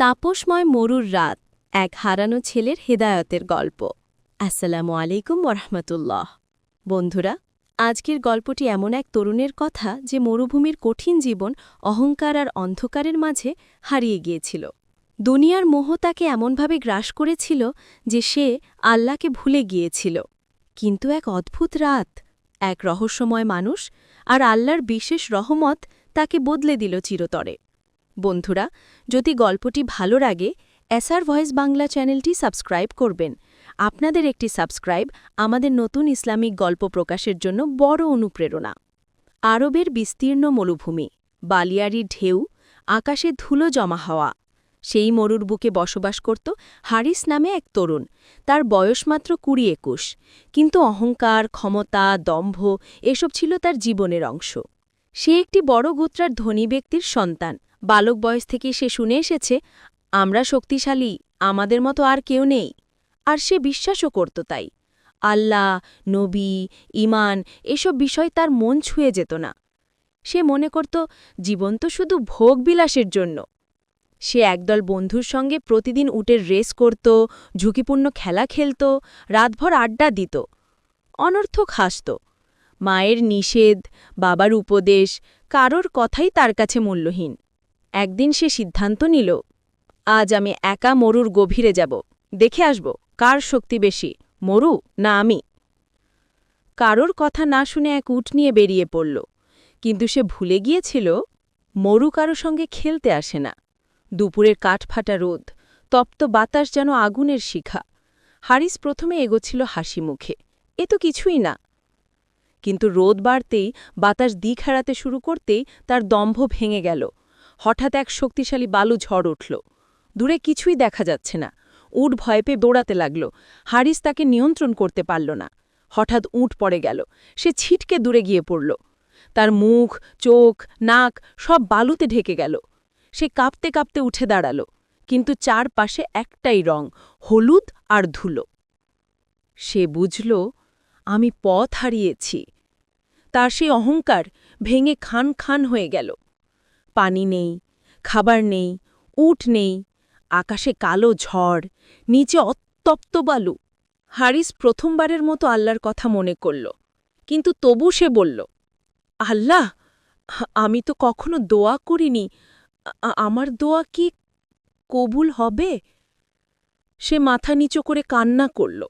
তাপসময় মরুর রাত, এক হারানো ছেলের হেদায়তের গল্প। আসসালামু আলাইকুম ওরহমতুল্লাহ। বন্ধুরা, আজকের গল্পটি এমন এক তরুণের কথা যে মরুভূমির কঠিন জীবন, অহংকার আর অন্ধকারের মাঝে হারিয়ে গিয়েছিল। দুনিয়ার মোহ তাকে এমনভাবে গ্রাস করেছিল যে সে আল্লাহকে ভুলে গিয়েছিল। কিন্তু এক অদ্ভুত রাত, এক রহস্যময় মানুষ আর আল্লাহর বিশেষ রহমত তাকে বদলে দিল চিরতরে। বন্ধুরা, যদি গল্পটি ভালো লাগে, এসআর ভয়েস বাংলা চ্যানেলটি সাবস্ক্রাইব করবেন। আপনাদের একটি সাবস্ক্রাইব আমাদের নতুন ইসলামিক গল্প প্রকাশের জন্য বড় অনুপ্রেরণা। আরবের বিস্তীর্ণ মরুভূমি, বালিয়াড়ির ঢেউ, আকাশে ধুলো জমা হওয়া। সেই মরুর বুকে বসবাস করত হারিস নামে এক তরুণ। তার বয়স মাত্র ২০-২১, কিন্তু অহংকার, ক্ষমতা, দম্ভ এসব ছিল তার জীবনের অংশ। সে একটি বড় গোত্রার ধনী ব্যক্তির সন্তান। বালক বয়স থেকে সে শুনে এসেছে, আমরা শক্তিশালী, আমাদের মতো আর কেউ নেই। আর সে বিশ্বাসও করত তাই। আল্লাহ, নবী, ঈমান এসব বিষয় তার মন ছুঁয়ে যেত না। সে মনে করত জীবন তো শুধু ভোগবিলাসের জন্য। সে একদল বন্ধুর সঙ্গে প্রতিদিন উটের রেস করত, ঝুঁকিপূর্ণ খেলা খেলত, রাতভর আড্ডা দিত, অনর্থক হাসত। মায়ের নিষেধ, বাবার উপদেশ, কারোর কথাই তার কাছে মূল্যহীন। একদিন সে সিদ্ধান্ত নিল, আজ আমি একা মরুর গভীরে যাব, দেখে আসব কার শক্তি বেশি, মরু না আমি। কারোর কথা না শুনে এক উট নিয়ে বেরিয়ে পড়ল। কিন্তু সে ভুলে গিয়েছিল, মরু কারো সঙ্গে খেলতে আসে না। দুপুরের কাঠফাটা রোদ, তপ্ত বাতাস যেন আগুনের শিখা। হারিস প্রথমে এগোচ্ছিল হাসি মুখে, এ তো কিছুই না। কিন্তু রোদ বাড়তেই, বাতাস দিক হারাতে শুরু করতেই তার দম্ভ ভেঙে গেল। হঠাৎ এক শক্তিশালী বালু ঝড় উঠল। দূরে কিছুই দেখা যাচ্ছে না। উট ভয় পেয়ে দৌড়াতে লাগল। হারিস তাকে নিয়ন্ত্রণ করতে পারল না। হঠাৎ উট পড়ে গেল। সে ছিটকে দূরে গিয়ে পড়ল। তার মুখ, চোখ, নাক সব বালুতে ঢেকে গেল। সে কাঁপতে কাঁপতে উঠে দাঁড়াল, কিন্তু চারপাশে একটাই রং, হলুদ আর ধুলো। সে বুঝল, আমি পথ হারিয়েছি। তার সেই অহংকার ভেঙে খান খান হয়ে গেল। পানি নেই, খাবার নেই, উট নেই, আকাশে কালো ঝড়, নিচে অতপ্ত বালু। হারিস প্রথমবারের মতো আল্লাহর কথা মনে করল, কিন্তু তবু সে বলল, আল্লাহ, আমি তো কখনো দোয়া করিনি, আমার দোয়া কি কবুল হবে? সে মাথা নিচু করে কান্না করল।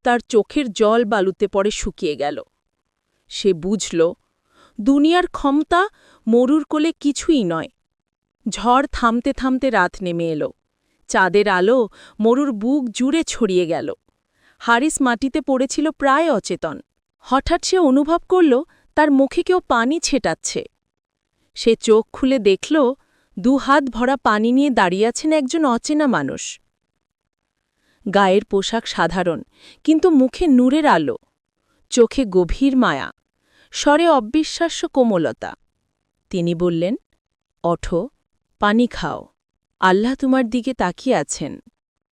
তার চোখের জল বালুতে পড়ে শুকিয়ে গেল। সে বুঝল, দুনিয়ার ক্ষমতা মরুর কোলে কিছুই নয়। ঝড় থামতে থামতে রাত নেমে এলো। চাঁদের আলো মরুর বুক জুড়ে ছড়িয়ে গেল। হারিস মাটিতে পড়েছিল প্রায় অচেতন। হঠাৎ সে অনুভব করল, তার মুখে কেউ পানি ছেটাচ্ছে। সে চোখ খুলে দেখল, ২ হাত ভরা পানি নিয়ে দাঁড়িয়ে আছেন একজন অচেনা মানুষ। গায়ের পোশাক সাধারণ, কিন্তু মুখে নূরের আলো, চোখে গভীর মায়া, স্বরে অবিশ্বাস্য কোমলতা। তিনি বললেন, ওঠো, পানি খাও, আল্লাহ তোমার দিকে তাকিয়ে আছেন।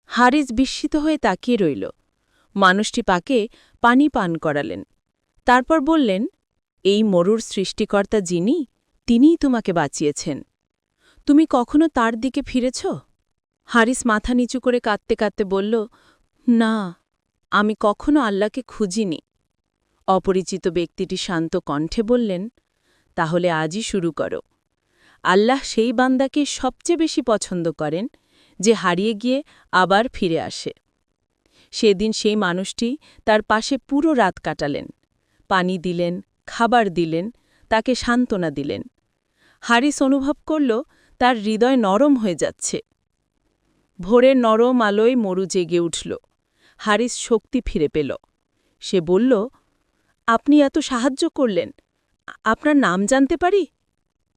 হারিস বিস্মিত হয়ে তাকিয়ে রইল। মানুষটি পাকে পানি পান করালেন। তারপর বললেন, এই মরুর সৃষ্টিকর্তা যিনি, তিনিই তোমাকে বাঁচিয়েছেন। তুমি কখনো তার দিকে ফিরেছ? হারিস মাথা নিচু করে কাঁদতে কাঁদতে বলল, না, আমি কখনো আল্লাহকে খুঁজিনি। অপরিচিত ব্যক্তিটি শান্ত কণ্ঠে বললেন, তাহলে আজই শুরু করো। আল্লাহ সেই বান্দাকে সবচেয়ে বেশি পছন্দ করেন, যে হারিয়ে গিয়ে আবার ফিরে আসে। সেদিন সেই মানুষটি তার পাশে পুরো রাত কাটালেন। পানি দিলেন, খাবার দিলেন, তাকে সান্ত্বনা দিলেন। হারিস অনুভব করল, তার হৃদয় নরম হয়ে যাচ্ছে। ভোরের নরম আলোয় মরু জেগে উঠল। হারিস শক্তি ফিরে পেল। সে বলল, আপনি এত সাহায্য করলেন, আপনার নাম জানতে পারি?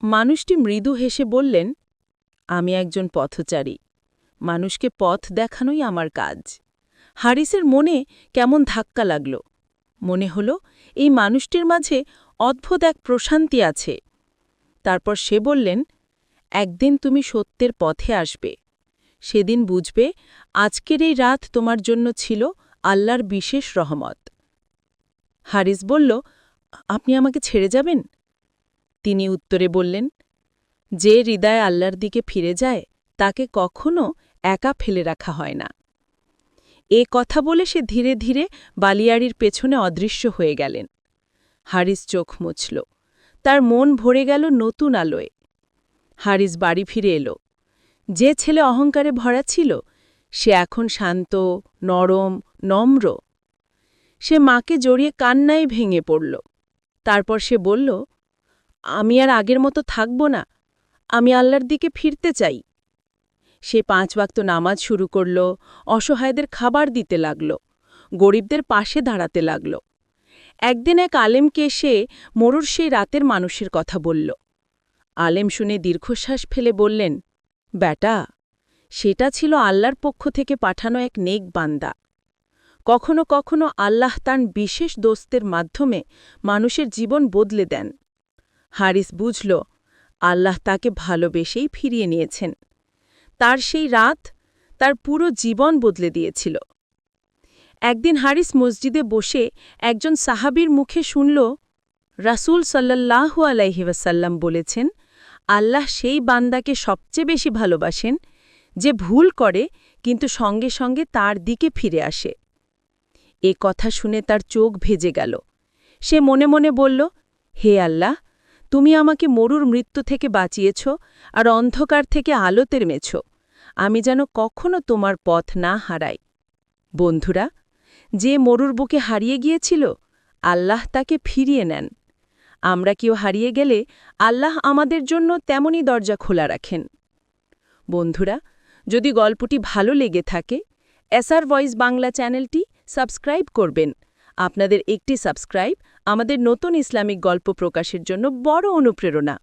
মানুষটি মৃদু হেসে বললেন, আমি একজন পথচারী, মানুষকে পথ দেখানোই আমার কাজ। হারিসের মনে কেমন ধাক্কা লাগল। মনে হল, এই মানুষটির মাঝে অদ্ভুত এক প্রশান্তি আছে। তারপর সে বললেন, একদিন তুমি সত্যের পথে আসবে। সেদিন বুঝবে, আজকের এই রাত তোমার জন্য ছিল আল্লাহর বিশেষ রহমত। হারিস বলল, আপনি আমাকে ছেড়ে যাবেন? তিনি উত্তরে বললেন, যে হৃদয় আল্লাহর দিকে ফিরে যায় তাকে কখনো একা ফেলে রাখা হয় না। এ কথা বলে সে ধীরে ধীরে বালিয়াড়ির পেছনে অদৃশ্য হয়ে গেলেন। হারিস চোখ মুছল। তার মন ভরে গেল নতুন আলোয়। হারিস বাড়ি ফিরে এলো। যে ছেলে অহংকারে ভরা ছিল সে এখন শান্ত, নরম, নম্র। সে মাকে জড়িয়ে কান্নায় ভেঙে পড়ল। তারপর সে বলল, আমি আর আগের মতো থাকব না, আমি আল্লাহর দিকে ফিরতে চাই। সে 5 ওয়াক্ত নামাজ শুরু করল, অসহায়দের খাবার দিতে লাগল, গরিবদের পাশে দাঁড়াতে লাগল। একদিন এক আলেমকে এসে মরুর সেই রাতের মানুষের কথা বলল। আলেম শুনে দীর্ঘশ্বাস ফেলে বললেন, বেটা, সেটা ছিল আল্লাহর পক্ষ থেকে পাঠানো এক নেক বান্দা। কখনো কখনো আল্লাহ তার বিশেষ দোস্তের মাধ্যমে মানুষের জীবন বদলে দেন। হারিস বুঝল, আল্লাহ তাকে ভালোবেসেই ফিরিয়ে নিয়েছেন। তার সেই রাত তার পুরো জীবন বদলে দিয়েছিল। একদিন হারিস মসজিদে বসে একজন সাহাবীর মুখে শুনল, রাসূল সাল্লাল্লাহু আলাইহি ওয়াসাল্লাম বলেছেন, আল্লাহ সেই বান্দাকে সবচেয়ে বেশি ভালোবাসেন যে ভুল করে কিন্তু সঙ্গে সঙ্গে তার দিকে ফিরে আসে। এ কথা শুনে তার চোখ ভেজে গেল। সে মনে মনে বলল, হে আল্লাহ, তুমি আমাকে মরুর মৃত্যু থেকে বাঁচিয়েছ আর অন্ধকার থেকে আলোতে মেছ। আমি যেন কখনো তোমার পথ না হারাই। বন্ধুরা, যে মরুর বুকে হারিয়ে গিয়েছিল, আল্লাহ তাকে ফিরিয়ে নেন। আমরা কেউ হারিয়ে গেলে আল্লাহ আমাদের জন্য তেমনই দরজা খোলা রাখেন। বন্ধুরা, যদি গল্পটি ভালো লেগে থাকে, এসআর ভয়েস বাংলা চ্যানেলটি সাবস্ক্রাইব করবেন। আপনাদের একটি সাবস্ক্রাইব আমাদের নতুন ইসলামিক গল্প প্রকাশের জন্য বড় অনুপ্রেরণা।